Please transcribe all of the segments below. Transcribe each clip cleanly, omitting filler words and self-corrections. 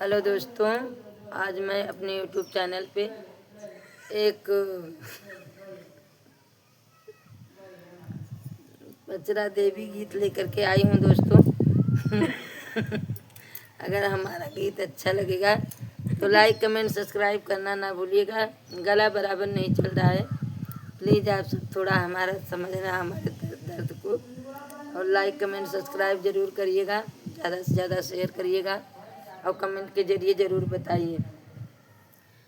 Hello दोस्तों, आज मैं अपने यूट्यूब चैनल पे एक बचरा देवी गीत लेकर के आई हूँ दोस्तों। अगर हमारा गीत अच्छा लगेगा तो लाइक कमेंट सब्सक्राइब करना ना भूलिएगा। गला बराबर नहीं चल रहा है, प्लीज़ आप सब थोड़ा हमारा समझना, हमारे दर्द को, और लाइक कमेंट सब्सक्राइब ज़रूर करिएगा, ज़्यादा से ज़्यादा शेयर करिएगा और कमेंट के जरिए ज़रूर बताइए।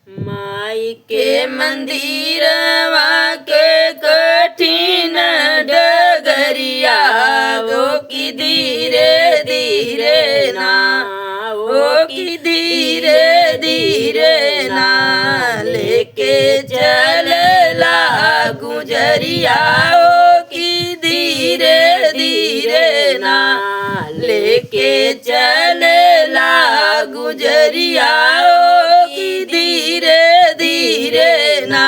माई के मंदिरवा के कठिन डगरिया वो की धीरे धीरे ना, वो की धीरे धीरे ना, लेके चलला गुजरिया वो की धीरे धीरे ना, लेके चलला गुजरिया वो की धीरे धीरे ना,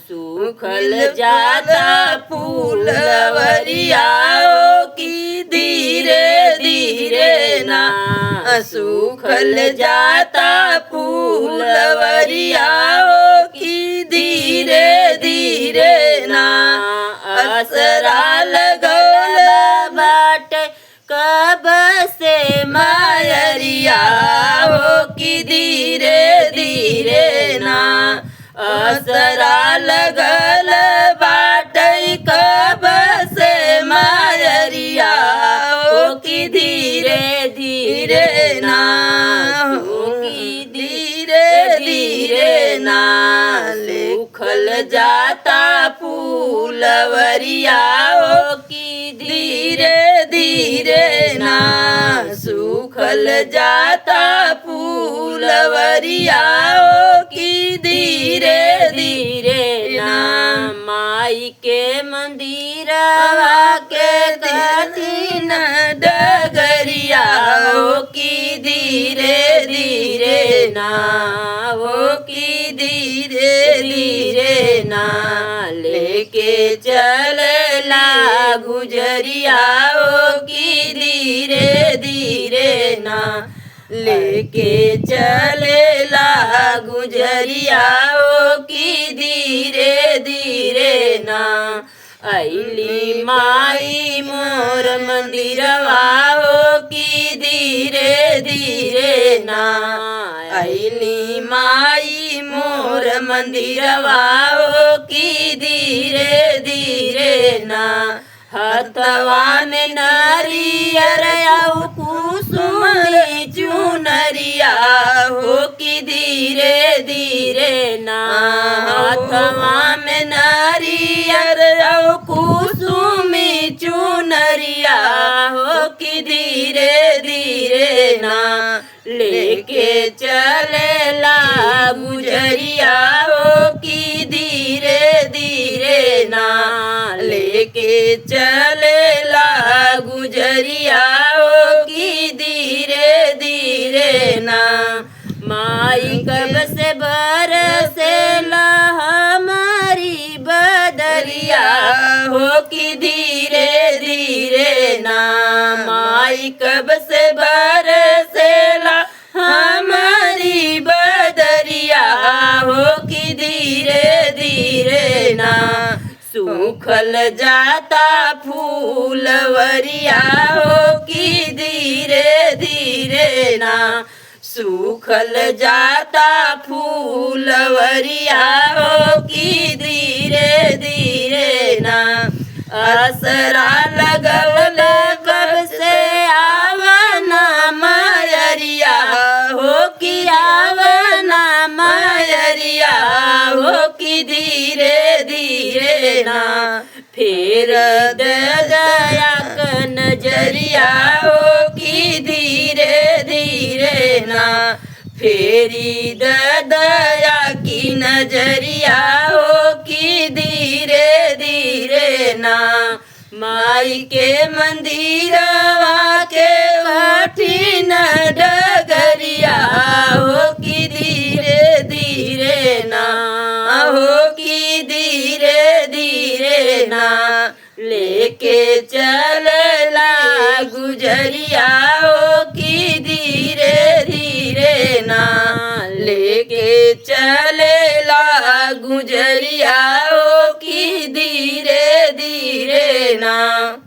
सूखल जाता फूलवरिया ओ की धीरे धीरे ना, सूखल जाता फूलवरिया ओ की धीरे धीरे ना, असरा लगौल बाटे कब से मायरिया ओ की धीरे धीरे ना, असरा लगल बाटे कब से मायरिया ओ की धीरे धीरे ना, ओ की धीरे धीरे ना, सूखल जाता फूलवरिया ओ की धीरे धीरे ना, सूखल जाता फूलवरिया ओ की धीरे धीरे ना, माई के मंदिरवा के कठिन डगरिया ओ की धीरे धीरे ना, वो की धीरे धीरे ना, लेके चलला गुजरिया ओ की धीरे धीरे ना, लेके चलला गुजरिया ओ की धीरे धीरे ना, अइली माई मोर मंदिरवा ओ की धीरे धीरे ना, अइली माई मोर मंदिरवा ओ की धीरे धीरे ना, हथवा में नारियर आउ कुसुम चुनरिया हो की धीरे धीरे ना, हथवा में नारियर आउ कुसुम चुनरिया हो की धीरे धीरे ना, लेके चलेला गुजरिया हो की धीरे धीरे ना, लेके चलेला गुजरिया हो की धीरे धीरे ना, माई कब से बरसेला हमारी बदरिया हो की धीरे धीरे ना, माई कब से बरसेला हमारी बदरिया हो की धीरे धीरे ना, सूखल जाता फूलवरिया हो की धीरे धीरे ना, सूखल जाता फूलवरिया हो की धीरे धीरे ना, असरा लगल कब से आवना मायरिया हो की आवना मायरिया हो की धीरे धीरे ना, फिर दया क नजरिया हो की धीरे धीरे ना, फेरी दया की नजरिया हो की धीरे धीरे ना, माई के मंदिरवा के कठिन डगरिया हो की धीरे धीरे ना, हो की धीरे धीरे ना, लेके चलला गुजरिया हो की धीरे धीरे लेके चलेला गुजरिया ओ की धीरे धीरे ना।